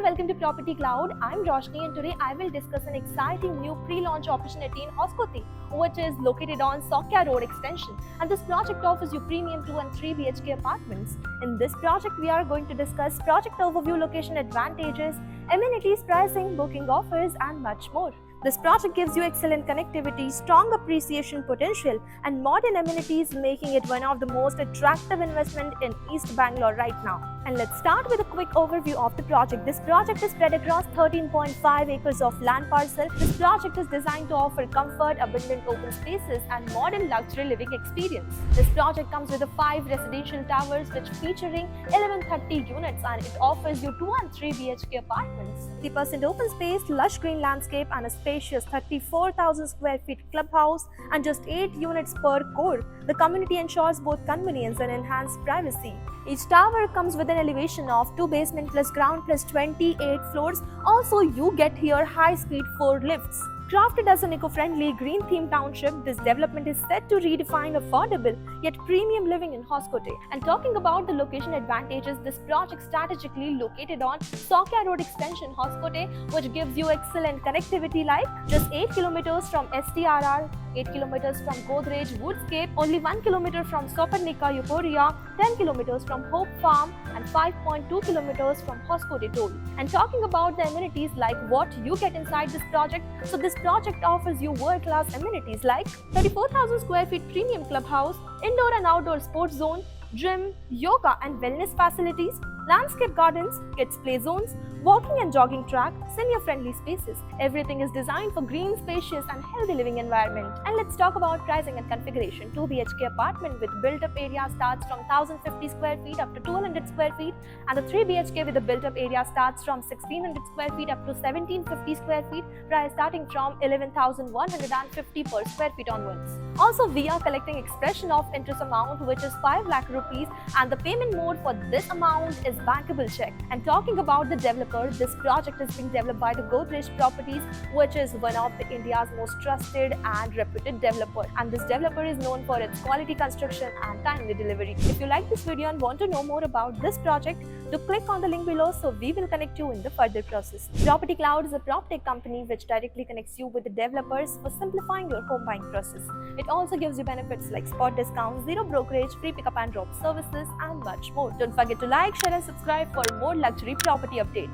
welcome to Property Cloud. I'm Roshni and today I will discuss an exciting new pre-launch opportunity in Hoskote, which is located on Sokya Road extension. And this project offers you premium 2 and 3 BHK apartments. In this project, we are going to discuss project overview, location advantages, amenities, pricing, booking offers, and much more. This project gives you excellent connectivity, strong appreciation potential, and modern amenities, making it one of the most attractive investment in East Bangalore right now. And let's start with a quick overview of the project. This project is spread across 13.5 acres of land parcel. This project is designed to offer comfort, abundant open spaces, and modern luxury living experience. This project comes with 5 residential towers which featuring 1130 units, and it offers you 2 and 3 BHK apartments. 50% open space, lush green landscape, and a spacious 34,000 square feet clubhouse and just 8 units per core. The community ensures both convenience and enhanced privacy. Each tower comes with an elevation of 2 basement plus ground plus 28 floors. Also, you get here high-speed 4 lifts. Crafted as an eco-friendly, green-themed township, this development is set to redefine affordable yet premium living in Hoskote. And talking about the location advantages, this project strategically located on Sokya Road extension, Hoskote, which gives you excellent connectivity like just 8 kilometers from STRR, 8 kilometers from Godrej Woodscape, only 1 kilometer from Sopernika Euphoria, 10 kilometers from Hope Farm, and 5.2 kilometers from Hoskote Toll. And talking about the amenities like what you get inside this project, so this project offers you world-class amenities like 34,000 square feet premium clubhouse, indoor and outdoor sports zone, gym, yoga and wellness facilities, landscape gardens, kids play zones, walking and jogging track, senior-friendly spaces. Everything is designed for green, spacious and healthy living environment. And let's talk about pricing and configuration. 2 BHK apartment with built-up area starts from 1,050 square feet up to 1,200 square feet, and the 3 BHK with a built-up area starts from 1,600 square feet up to 1,750 square feet, price starting from 11,150 per square feet onwards. Also, we are collecting expression of interest amount which is 5 lakh rupees, and the payment mode for this amount is bankable check. And talking about the developer, this project is being developed by the Godrej Properties, which is one of the India's most trusted and reputed developer. And this developer is known for its quality construction and timely delivery. If you like this video and want to know more about this project, do click on the link below so we will connect you in the further process. Property Cloud is a PropTech company which directly connects you with the developers for simplifying your home buying process. It also gives you benefits like spot discounts, zero brokerage, free pickup and drop services, and much more. Don't forget to like, share and subscribe for more luxury property updates.